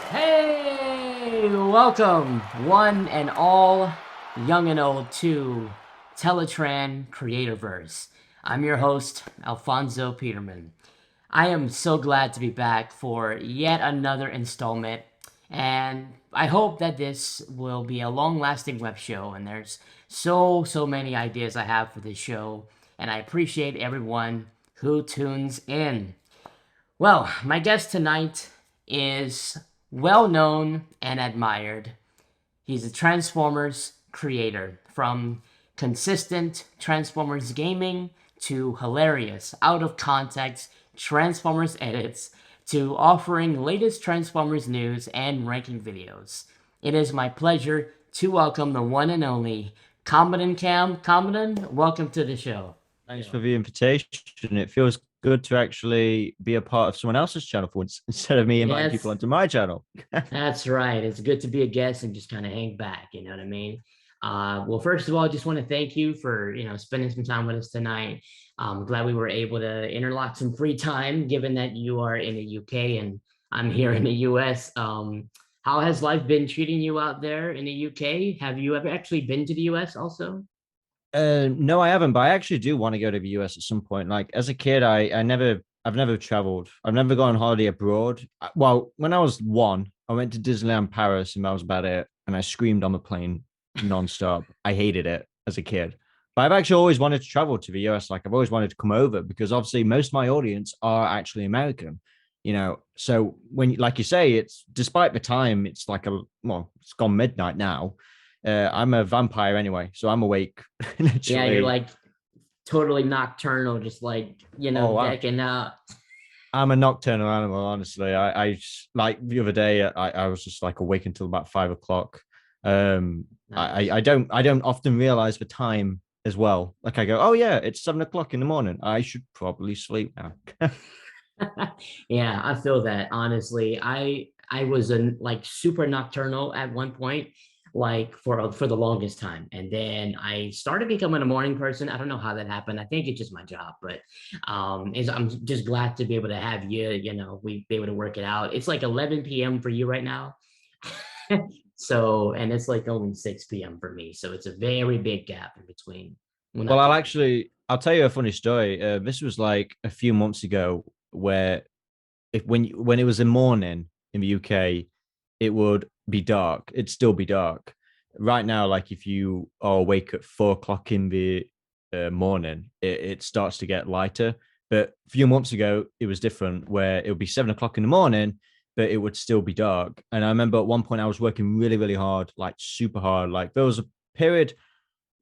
Hey, welcome, one and all, young and old, to Teletran Creatorverse. I'm your host, Alfonso Peterman. I am so glad to be back for yet another installment, and I hope that this will be a long-lasting web show. And there's so many ideas I have for this show, and I appreciate everyone who tunes in. Well, my guest tonight is well known and admired. He's a Transformers creator, from consistent Transformers gaming to hilarious, out of context Transformers edits to offering latest Transformers news and ranking videos. It is my pleasure to welcome the one and only Comodin Cam. Comodin, welcome to the show. Thanks for the invitation. It feels good to actually be a part of someone else's channel for once instead of me inviting people Yes, onto my channel. that's right. It's good to be a guest and just kind of hang back. You know what I mean? Well, first of all, I just want to thank you for spending some time with us tonight. I'm glad we were able to interlock some free time, given that you are in the UK and I'm here in the US. How has life been treating you out there in the UK? Have you ever actually been to the US also? No, I haven't, but I actually do want to go to the US at some point. Like as a kid, I've never traveled. I've never gone on holiday abroad. Well, when I was one, I went to Disneyland Paris, and that was about it. And I screamed on the plane nonstop. I hated it as a kid. But I've actually always wanted to travel to the US. Like I've always wanted to come over because obviously most of my audience are actually American. So when, like you say, it's despite the time, it's like it's gone midnight now. I'm a vampire anyway, so I'm awake Yeah, you're literally. like totally nocturnal, just like, Oh, decking out. I'm a nocturnal animal, honestly. Like the other day, I was just like awake until about 5 o'clock. Nice. I don't often realize the time as well. Like I go, oh yeah, it's 7 o'clock in the morning. I should probably sleep now. Yeah, I feel that honestly. I was like super nocturnal at one point, like for the longest time, and then I started becoming a morning person. I don't know how that happened. I think it's just my job, but I'm just glad to be able to have you. We be able to work it out. It's like 11 p.m. for you right now, so and it's like only 6 p.m. for me. So it's a very big gap in between. Well, Well, not too big. I'll tell you a funny story. This was like a few months ago, where if when it was the morning in the UK, it would be dark. It'd still be dark. Right now, like if you are awake at 4 o'clock in the morning, it starts to get lighter. But a few months ago, it was different, where it would be 7 o'clock in the morning, but it would still be dark. And I remember at one point I was working really hard, like super hard. Like there was a period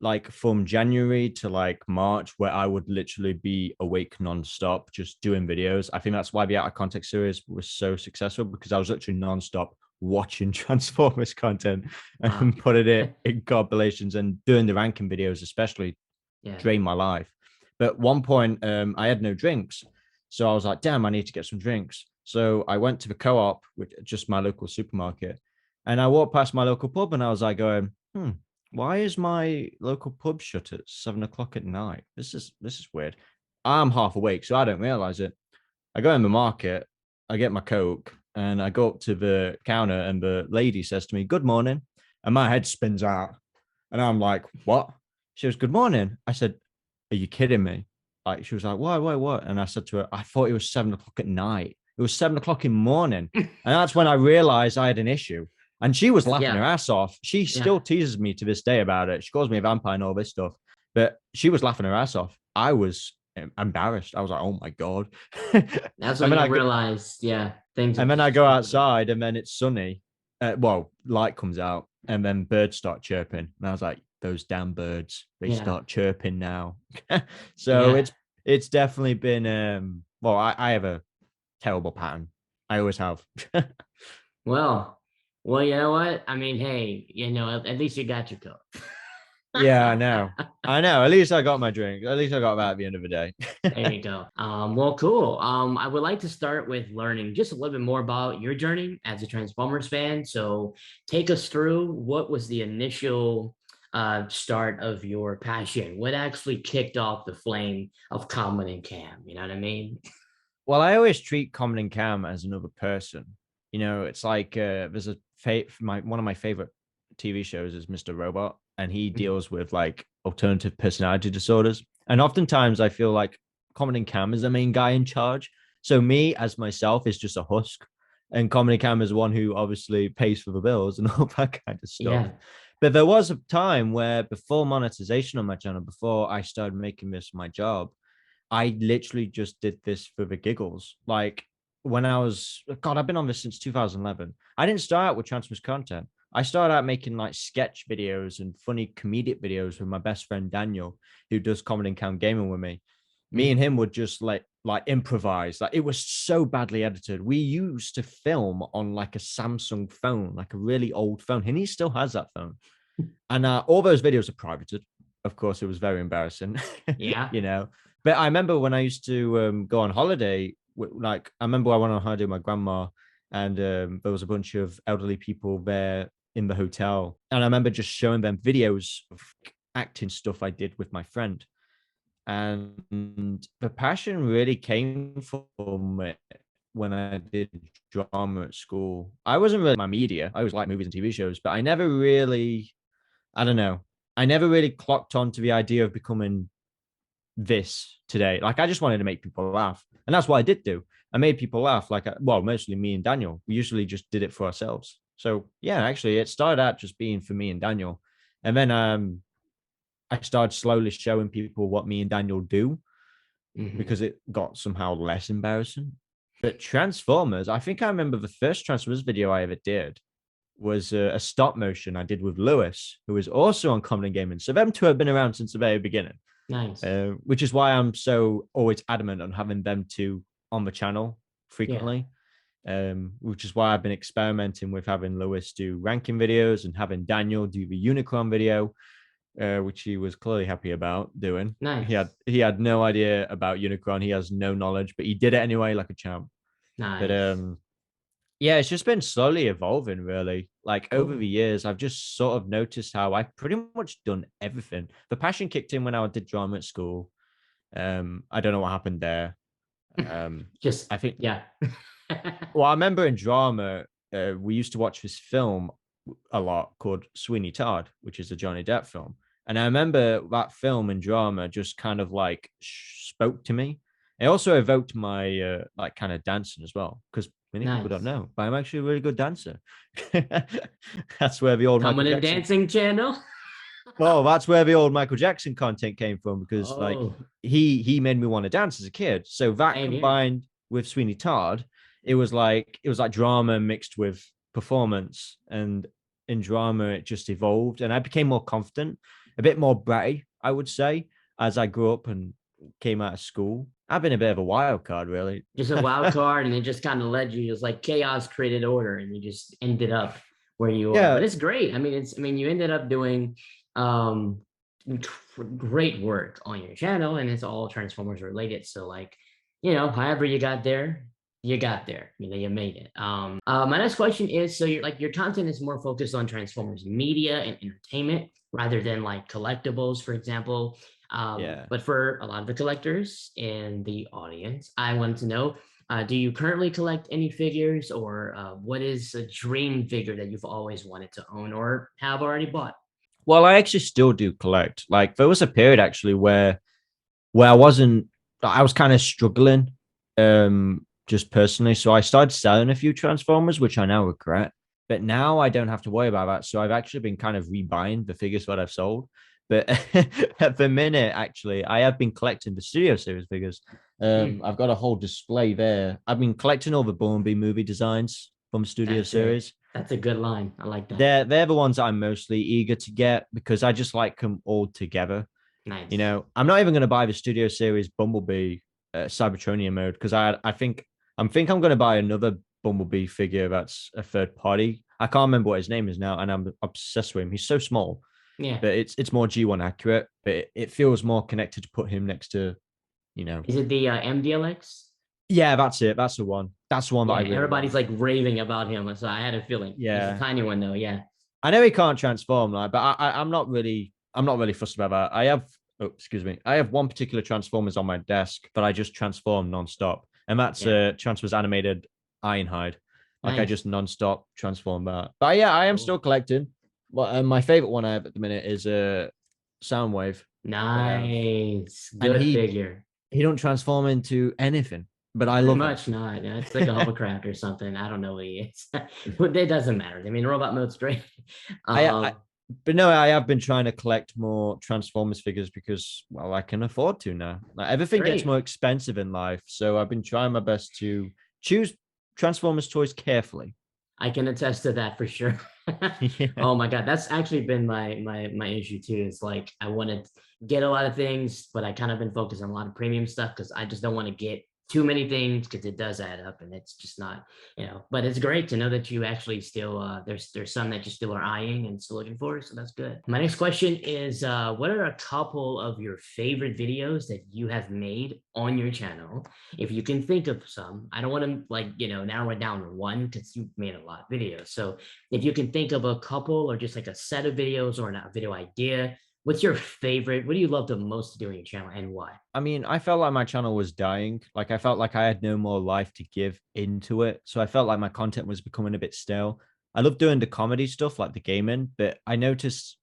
like from January to like March where I would literally be awake nonstop just doing videos. I think that's why the Out of Context series was so successful, because I was literally nonstop watching Transformers content Wow. and putting it in compilations, and doing the ranking videos especially Yeah. drained my life. But at one point, I had no drinks. So I was like, damn, I need to get some drinks. So I went to the co-op, which just my local supermarket, and I walked past my local pub and I was like going, why is my local pub shut at 7 o'clock at night? This is weird. I'm half awake, so I don't realize it. I go in the market, I get my Coke, and I go up to the counter, and the lady says to me, "Good morning." And my head spins out. And I'm like, what? She goes, "Good morning." I said, "Are you kidding me?" Like, she was like, "Why, what?" And I said to her, "I thought it was 7 o'clock at night. It was 7 o'clock in the morning." And that's when I realized I had an issue. And she was laughing her Yeah. ass off. She Yeah. still teases me to this day about it. She calls me a vampire and all this stuff. But she was laughing her ass off. I was embarrassed. I was like, "Oh my God." and That's when then you I go, realize, yeah, things have and then I just go changed. outside, and then it's sunny. Light comes out, and then birds start chirping. And I was like, those damn birds, they Yeah. start chirping now. So Yeah. it's definitely been I have a terrible pattern. I always have. Well, well, you know what? I mean, hey, at least you got your coat. Yeah, I know. I know. At least I got my drink. At least I got that at the end of the day. There you go. Well, cool. I would like to start with learning just a little bit more about your journey as a Transformers fan. So take us through what was the initial start of your passion? What actually kicked off the flame of Comodin Cam? You know what I mean? Well, I always treat Comodin Cam as another person. You know, it's like there's one of my favorite TV shows is Mr. Robot, and he Mhm. deals with like alternative personality disorders. And oftentimes I feel like Comodin Cam is the main guy in charge. So me as myself is just a husk, and Comodin Cam is one who obviously pays for the bills and all that kind of stuff. Yeah. But there was a time where before monetization on my channel, before I started making this my job, I literally just did this for the giggles. Like when I was, God, I've been on this since 2011. I didn't start out with Transformers content. I started out making like sketch videos and funny comedic videos with my best friend Daniel, who does Comedy Cam Gaming with me. Me and Mhm. him would just like improvise. Like it was so badly edited. We used to film on like a Samsung phone, like a really old phone, and he still has that phone. And all those videos are privated. Of course, it was very embarrassing, Yeah. you know. But I remember when I used to go on holiday, like I remember I went on holiday with my grandma, and there was a bunch of elderly people there in the hotel, and I remember just showing them videos of acting stuff I did with my friend, and the passion really came from it when I did drama at school. I wasn't really my media. I was like movies and TV shows, but I never really, I don't know. I never really clocked on to the idea of becoming this today. Like I just wanted to make people laugh, and that's what I did do. I made people laugh. Like, well, mostly me and Daniel. We usually just did it for ourselves. So yeah, actually, it started out just being for me and Daniel, and then I started slowly showing people what me and Daniel do Hmm. because it got somehow less embarrassing. But Transformers, I think I remember the first Transformers video I ever did was a stop motion I did with Lewis, who is also on Common Gaming. So them two have been around since the very beginning, Nice. which is why I'm so always adamant on having them two on the channel Yeah. frequently. Which is why I've been experimenting with having Lewis do ranking videos and having Daniel do the Unicron video, which he was clearly happy about doing. Nice. He had no idea about Unicron. He has no knowledge, but he did it anyway, like a champ. But Nice. yeah, it's just been slowly evolving, really. Like over the Cool. years, I've just sort of noticed how I've pretty much done everything. The passion kicked in when I did drama at school. I don't know what happened there. Just I think, yeah. well, I remember in drama, we used to watch this film a lot called Sweeney Todd, which is a Johnny Depp film. And I remember that film and drama just kind of like spoke to me. It also evoked my like kind of dancing as well, because many people don't Nice. know, but I'm actually a really good dancer. That's where the old Michael Coming in Jackson. dancing channel. Well, that's where the old Michael Jackson content came from because like Oh, he made me want to dance as a kid. So that same here. combined with Sweeney Todd, it was like drama mixed with performance, and in drama it just evolved, and I became more confident, a bit more bratty, I would say, as I grew up and came out of school. I've been a bit of a wild card, really. Just a wild card, and it just kind of led you. It was like chaos created order, and you just ended up where you are. But Yeah, it's great. I mean, it's. I mean, you ended up doing um great work on your channel, and it's all Transformers related. So, like, however you got there, you got there. You made it. My next question is: so your content is more focused on Transformers media and entertainment rather than like collectibles, for example. yeah. But for a lot of the collectors in the audience, I wanted to know, do you currently collect any figures, or what is a dream figure that you've always wanted to own or have already bought? Well, I actually still do collect. Like there was a period actually where I was kind of struggling just personally. So I started selling a few Transformers, which I now regret. But now I don't have to worry about that. So I've actually been kind of rebuying the figures that I've sold. But at the minute, actually, I have been collecting the Studio Series figures. Mm, I've got a whole display there. I've been collecting all the Bumblebee movie designs from Studio that's it. Series. That's a good line. I like that. They're the ones that I'm mostly eager to get because I just like them all together. You Nice. know, I'm not even going to buy the Studio Series Bumblebee Cybertronian mode because I think I'm going to buy another Bumblebee figure that's a third party. I can't remember what his name is now, and I'm obsessed with him. He's so small, Yeah. but it's more G1 accurate, but it feels more connected to put him next to, you know. Is it the MDLX? Yeah, that's it. That's the one. That's the one that Yeah, I really everybody's want. like raving about him. So I had a feeling. He's a Yeah, tiny one though. Yeah. I know he can't transform, like, but I'm not really fussed about that. Excuse me, I have one particular Transformers on my desk that I just transform nonstop, and that's Yeah. Transformers animated Ironhide. Like I Nice. just non-stop transform that. But yeah, I am Cool. still collecting. Well, my favorite one I have at the minute is Soundwave. Um, Nice. and Good figure. he don't transform into anything, but I Pretty love him. much not. Yeah, it's like a hovercraft or something. I don't know what he is. But it doesn't matter. I mean, robot mode's great. I Um, but no, I have been trying to collect more Transformers figures because, well, I can afford to now. Like everything gets great. more expensive in life, so I've been trying my best to choose Transformers toys carefully. I can attest to that for sure. Yeah. Oh my God, that's actually been my issue too. Is like I want to get a lot of things, but I kind of been focused on a lot of premium stuff because I just don't want to get too many things because it does add up and it's just not, But it's great to know that you actually still there's some that you still are eyeing and still looking for, so that's good. My next question is, what are a couple of your favorite videos that you have made on your channel? If you can think of some, I don't want to narrow it down to one because you've made a lot of videos. So if you can think of a couple or just like a set of videos or a video idea, what's your favorite? What do you love the most to do on your channel and why? I mean, I felt like my channel was dying. Like I felt like I had no more life to give into it. So I felt like my content was becoming a bit stale. I love doing the comedy stuff like the gaming, but I noticed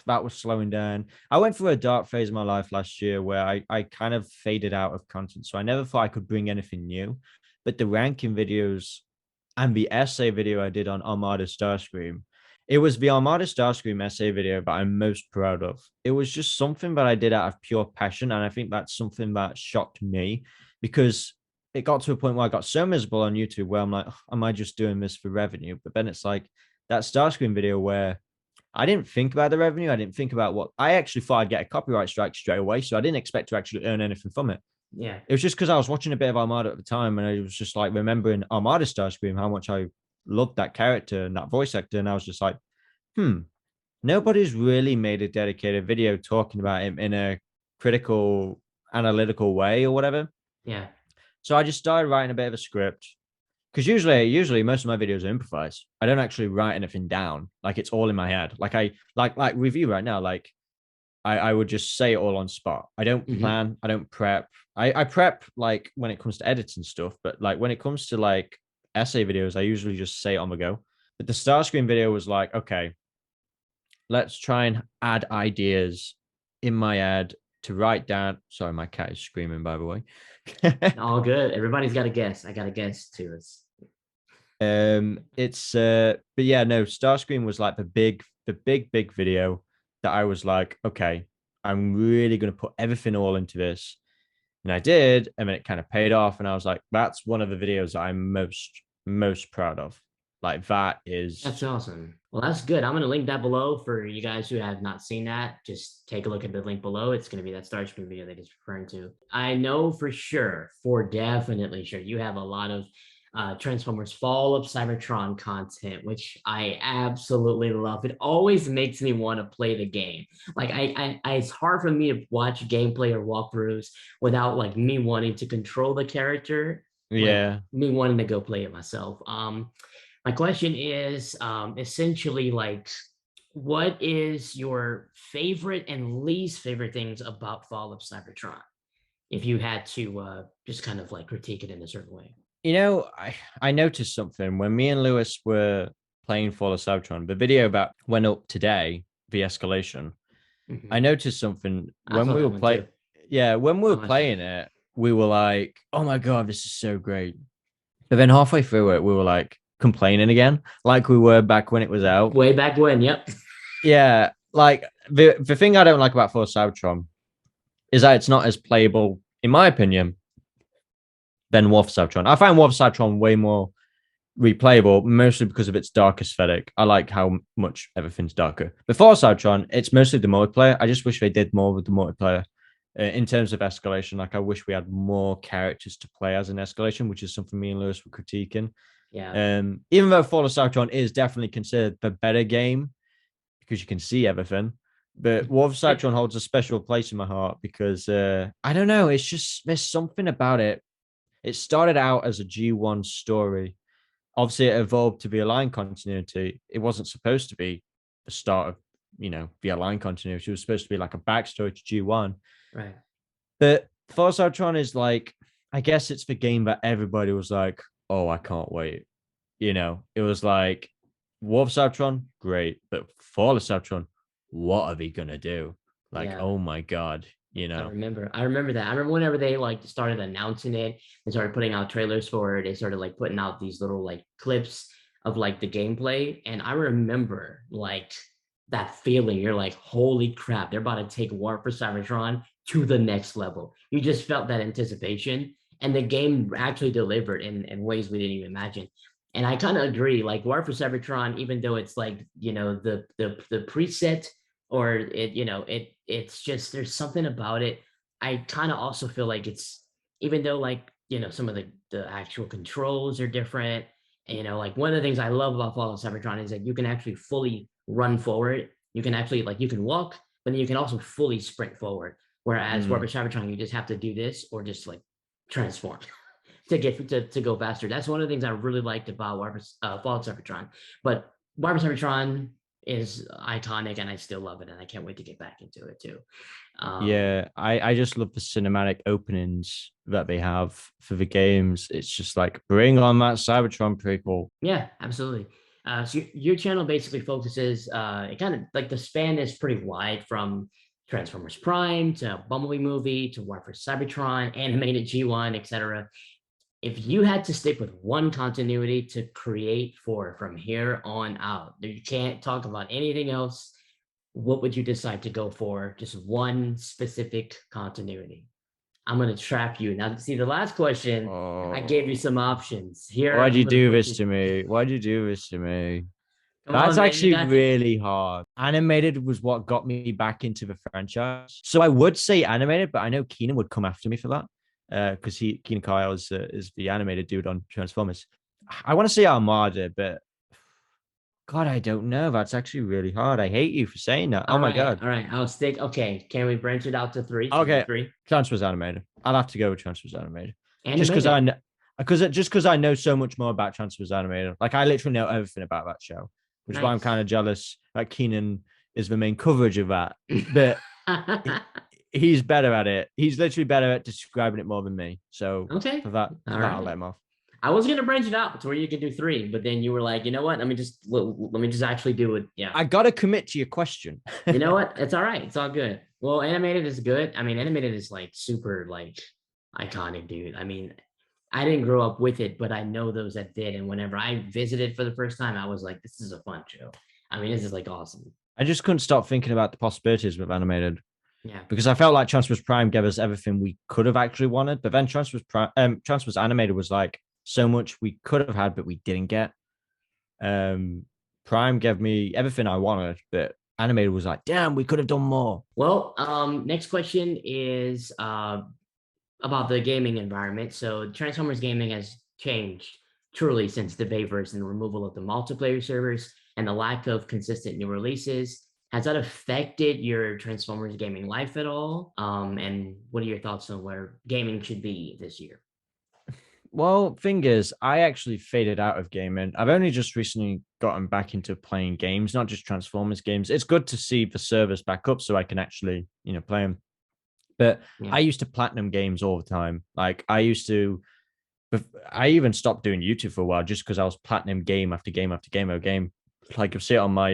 that was slowing down. I went through a dark phase of my life last year where I kind of faded out of content. So I never thought I could bring anything new. But the ranking videos and the essay video I did on Armada Starscream, it was the Armada Starscream essay video that I'm most proud of. It was just something that I did out of pure passion. And I think that's something that shocked me because it got to a point where I got so miserable on YouTube where I'm like, oh, am I just doing this for revenue? But then it's like that Starscream video where I didn't think about the revenue. I didn't think about what I actually thought I'd get a copyright strike straight away. So I didn't expect to actually earn anything from it. Yeah. It was just because I was watching a bit of Armada at the time and I was just like remembering Armada Starscream, how much I loved that character and that voice actor. And I was just like, hmm, nobody's really made a dedicated video talking about him in a critical, analytical way or whatever. Yeah. So I just started writing a bit of a script because usually most of my videos are improvised. I don't actually write anything down. Like it's all in my head. Like I like with you right now, like I would just say it all on spot. I don't Hmm. plan, I don't prep. I prep like when it comes to editing stuff, but like when it comes to like essay videos, I usually just say it on the go. But the Starscream video was like, okay, let's try and add ideas in my head to write down. Sorry, my cat is screaming, by the way. All good. Everybody's got a guess. I got a guess too. It's It's but yeah, no, Starscream was like the big video that I was like, okay, I'm really gonna put everything all into this. And I did, and then it kind of paid off. And I was like, that's one of the videos that I'm most proud of. Like that That's is awesome. Well, that's good. I'm going to link that below for you guys who have not seen that. Just take a look at the link below. It's going to be that Starscream video that he's referring to. I know for sure, for definitely sure, you have a lot of Transformers Fall of Cybertron content, which I absolutely love. It always makes me want to play the game. Like it's hard for me to watch gameplay or walkthroughs without like me wanting to control the character, like yeah. me wanting to go play it myself. My question is essentially like, what is your favorite and least favorite things about Fall of Cybertron? If you had to just kind of like critique it in a certain way. You know, I noticed something when me and Lewis were playing Fall of Cybertron, the video that went up today, the escalation. I Hmm. noticed something I when saw we were that one play. too. Yeah, when we were Oh, that's playing good. it, we were like, "Oh my god, this is so great!" But then halfway through it, we were like complaining again, like we were back when it was out. Way back when, yep. Yeah, like the thing I don't like about Forza Cybertron is that it's not as playable, in my opinion, than War for Cybertron. I find War for Cybertron way more replayable, mostly because of its dark aesthetic. I like how much everything's darker. Before Cybertron, it's mostly the multiplayer. I just wish they did more with the multiplayer. In terms of escalation, like I wish we had more characters to play as an escalation, which is something me and Lewis were critiquing. Yeah. Even though Fall of Cybertron is definitely considered the better game because you can see everything, but War of Cybertron holds a special place in my heart because I don't know, it's just there's something about it. It started out as a G1 story. Obviously, it evolved to be a line continuity. It wasn't supposed to be the start of, the line continuity. It was supposed to be like a backstory to G1. Right. But Forza Cybertron is like, I guess it's the game that everybody was like, oh, I can't wait. It was like War of Cybertron, great, but Fall of Cybertron, what are they gonna do? Like, Yeah. oh my god, I remember. I remember that. I remember whenever they like started announcing it and started putting out trailers for it, they started like putting out these little like clips of like the gameplay. And I remember like that feeling. You're like, holy crap, they're about to take War for Cybertron to the next level. You just felt that anticipation. And the game actually delivered in ways we didn't even imagine. And I kind of agree. Like War for Cybertron, even though it's like, the preset or it's just there's something about it. I kind of also feel like it's, even though like some of the actual controls are different, and like one of the things I love about Fallout Cybertron is that you can actually fully run forward. You can actually like you can walk, but then you can also fully sprint forward, whereas Warp Mm, Cybertron you just have to do this or just like transform to get to go faster. That's one of the things I really liked about Fallout Cybertron. But Warp Cybertron is iconic, and I still love it, and I can't wait to get back into it too. Um, yeah, I just love the cinematic openings that they have for the games. It's just like bring on that Cybertron prequel. yeah, absolutely. So your channel basically focuses. It kind of like the span is pretty wide from Transformers Prime to Bumblebee movie to War for Cybertron, animated G1, etc. If you had to stick with one continuity to create for from here on out, you can't talk about anything else. What would you decide to go for? Just one specific continuity. I'm gonna trap you now. See, the last question, I gave you Oh, some options. Here, why'd I'm you gonna do put this you. to me? Why'd you do this to me? Come That's on, man. You actually got it. really hard. Animated was what got me back into the franchise. So I would say animated, but I know Keenan would come after me for that. Because Keenan Kyle is the animated dude on Transformers. I want to say Armada, but God, I don't know. That's actually really hard. I hate you for saying that. Oh All my right, God. all right. I'll stick. Okay, can we branch it out to three? Can we do Okay, three? Transformers animated. I'll have to go with Transformers animated, just because Animated. I know so much more about Transformers animated. Like I literally know everything about that show, which is why I'm kind Nice. of jealous that Keenan is the main coverage of that. But he's better at it. He's literally better at describing it more than me. So Okay. for All that, I'll right. let him off. I was gonna branch it out to where you could do three, but then you were like, you know what? Let me just actually do it. Yeah. I gotta commit to your question. You know what? It's all right. It's all good. Well, animated is good. I mean, animated is like super like iconic, dude. I mean, I didn't grow up with it, but I know those that did. And whenever I visited for the first time, I was like, this is a fun show. I mean, this is like awesome. I just couldn't stop thinking about the possibilities with animated, Yeah. because I felt like Transformers Prime gave us everything we could have actually wanted, but then Transformers Animated was like so much we could have had, but we didn't get. Um, Prime gave me everything I wanted, but Animated was like, damn, we could have done more. Well, next question is about the gaming environment. So Transformers gaming has changed truly since the Bayverse and the removal of the multiplayer servers and the lack of consistent new releases. Has that affected your Transformers gaming life at all? And what are your thoughts on where gaming should be this year? Well, thing is, I actually faded out of gaming. I've only just recently gotten back into playing games, not just Transformers games. It's good to see the servers back up so I can actually, play them. But Yeah. I used to platinum games all the time. Like I used to I even stopped doing YouTube for a while just because I was platinum game after game after game after game. Like you see it on my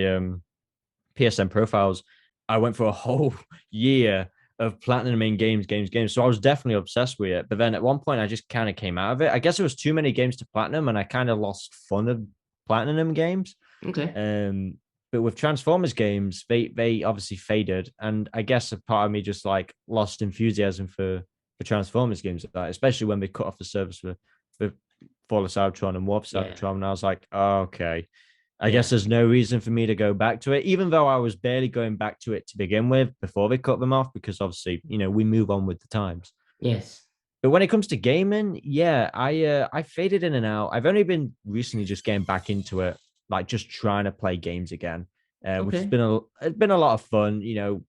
PSN profiles, I went for a whole year of platinum in games. So I was definitely obsessed with it. But then at one point, I just kind of came out of it. I guess it was too many games to platinum, and I kind of lost fun of platinum games. Okay. Um, but with Transformers games, they obviously faded, and I guess a part of me just like lost enthusiasm for Transformers games like that, especially when they cut off the service for Fall of Cybertron and Warp Yeah. Cybertron. And I was like, oh, okay. I guess Yeah. there's no reason for me to go back to it, even though I was barely going back to it to begin with before they cut them off, because obviously, we move on with the times. Yes. But when it comes to gaming, yeah, I faded in and out. I've only been recently just getting back into it, like just trying to play games again, which has Okay. been it's been a lot of fun,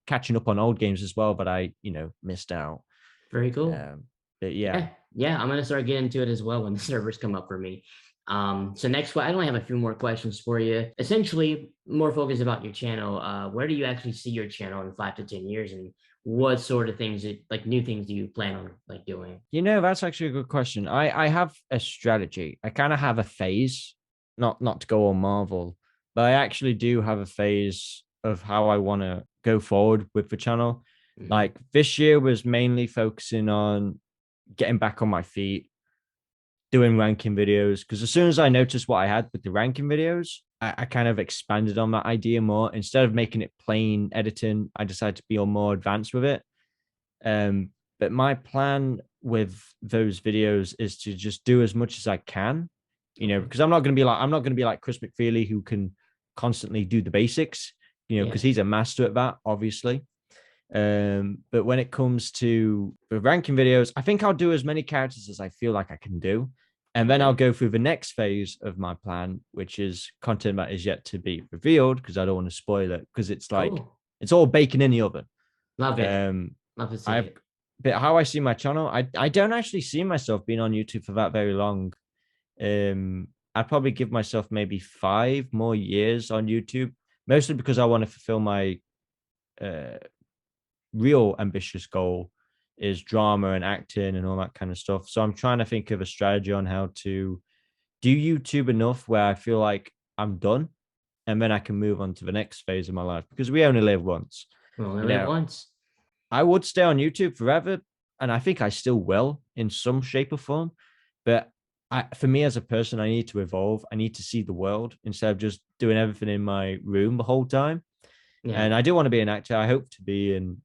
catching up on old games as well, but I, missed out. Very cool. Um, but yeah, Yeah, yeah, I'm gonna start getting into it as well when the servers come up for me. So next, I only have a few more questions for you. Essentially, more focus about your channel. Where do you actually see your channel in 5 to 10 years, and what sort of things, like new things, do you plan on like doing? that's actually a good question. I have a strategy. I kind of have a phase. not to go on Marvel, but I actually do have a phase of how I want to go forward with the channel. Hmm. Like this year was mainly focusing on getting back on my feet, doing ranking videos. Because as soon as I noticed what I had with the ranking videos, I kind of expanded on that idea more. Instead of making it plain editing, I decided to be on more advanced with it. Um, but my plan with those videos is to just do as much as I can, Okay. because I'm not gonna be like Chris McFeely who can constantly do the basics, Yeah. because he's a master at that, obviously. But when it comes to the ranking videos, I think I'll do as many characters as I feel like I can do. And then I'll Okay. go through the next phase of my plan, which is content that is yet to be revealed because I don't want to spoil it because it's like Cool. it's all baking in the oven. Love it. Um, Love to see I've it. but how I see my channel, I don't actually see myself being on YouTube for that very long. I'd probably give myself maybe 5 more years on YouTube, mostly because I want to fulfill my uh real ambitious goal is drama and acting and all that kind of stuff. So I'm trying to think of a strategy on how to do YouTube enough where I feel like I'm done and then I can move on to the next phase of my life because we only live once. We only You live know, once. I would stay on YouTube forever, and I think I still will in some shape or form. But for me as a person, I need to evolve. I need to see the world instead of just doing everything in my room the whole time. Yeah. And I do want to be an actor. I hope to be in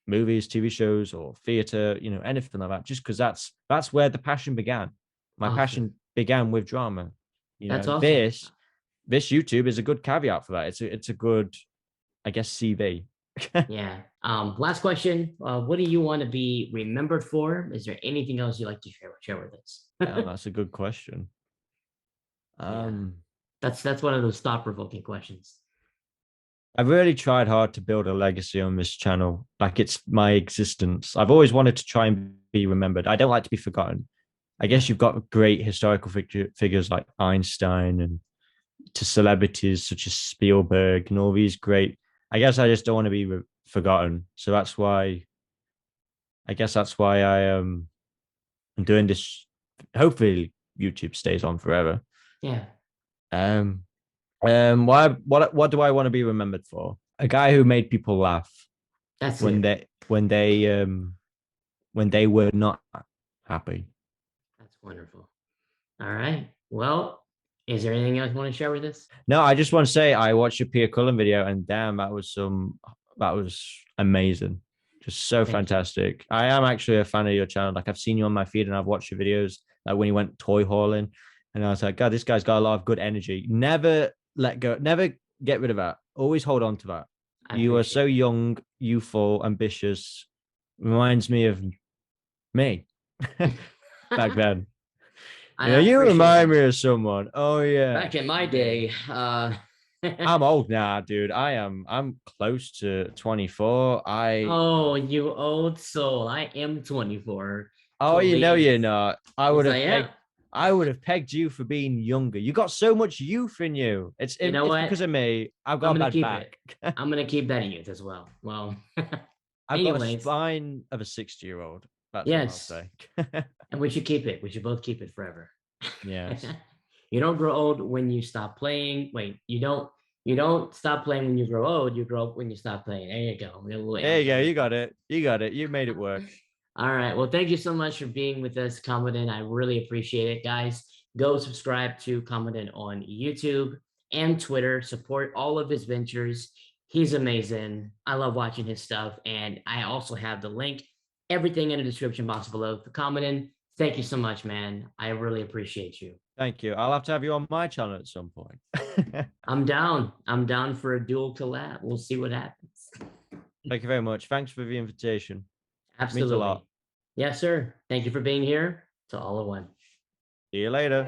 movies, TV shows, or theater. Anything like that. Just because that's where the passion began. My Awesome. passion began with drama. That's awesome. This YouTube is a good caveat for that. It's a good, I guess, CV. Yeah. Last question. What do you want to be remembered for? Is there anything else you'd like to share with us? Oh, that's a good question. Yeah. Um, That's one of those thought provoking questions. I've really tried hard to build a legacy on this channel. Like it's my existence. I've always wanted to try and be remembered. I don't like to be forgotten. I Yeah. guess you've got great historical figures like Einstein and to celebrities such as Spielberg and all these great. I guess I just don't want to be forgotten. So that's why. I guess that's why I'm doing this. Hopefully, YouTube stays on forever. Yeah. Um, what do I want to be remembered for? A guy who made people laugh That's when it. they were not happy. That's wonderful. All right. Well, is there anything else you want to share with us? No, I just want to say I watched your Pia Cullen video and damn, that was amazing. Just so Thank you. fantastic. I am actually a fan of your channel. Like I've seen you on my feed and I've watched your videos like when you went toy hauling. And I was like, God, this guy's got a lot of good energy. Never let go, never get rid of that. Always hold on to that. I You are so appreciate that. young, youthful, ambitious. Reminds me of me back then. I You appreciate remind that. me of someone. Oh yeah. Back in my day, I'm old now, dude. I'm close to 24. oh, you old soul. I am 24. Oh, Please. you're not. Yes, I am. I would have pegged you for being younger. You got so much youth in you. You know It's what? because of me. I've I'm got a gonna bad keep it. back. I'm gonna keep that youth as well. Well, I've got a anyways, spine of a 60-year-old. That's what I'll yes, say. and we should keep it. We should both keep it forever. Yes. You don't grow old when you stop playing. Wait, you don't stop playing when you grow old. You grow up when you stop playing. There you go. There you go. You got Wait. it. You got it. You made it work. All right. Well, thank you so much for being with us, Comodin. I really appreciate it, guys. Go subscribe to Comodin on YouTube and Twitter. Support all of his ventures. He's amazing. I love watching his stuff. And I also have the link, everything in the description box below for Comodin. Thank you so much, man. I really appreciate you. Thank you. I'll have to have you on my channel at some point. I'm down. I'm down for a dual collab. We'll see what happens. Thank you very much. Thanks for the invitation. Means a Absolutely. lot. Yes, sir. Thank you for being here. To all of one. See you later.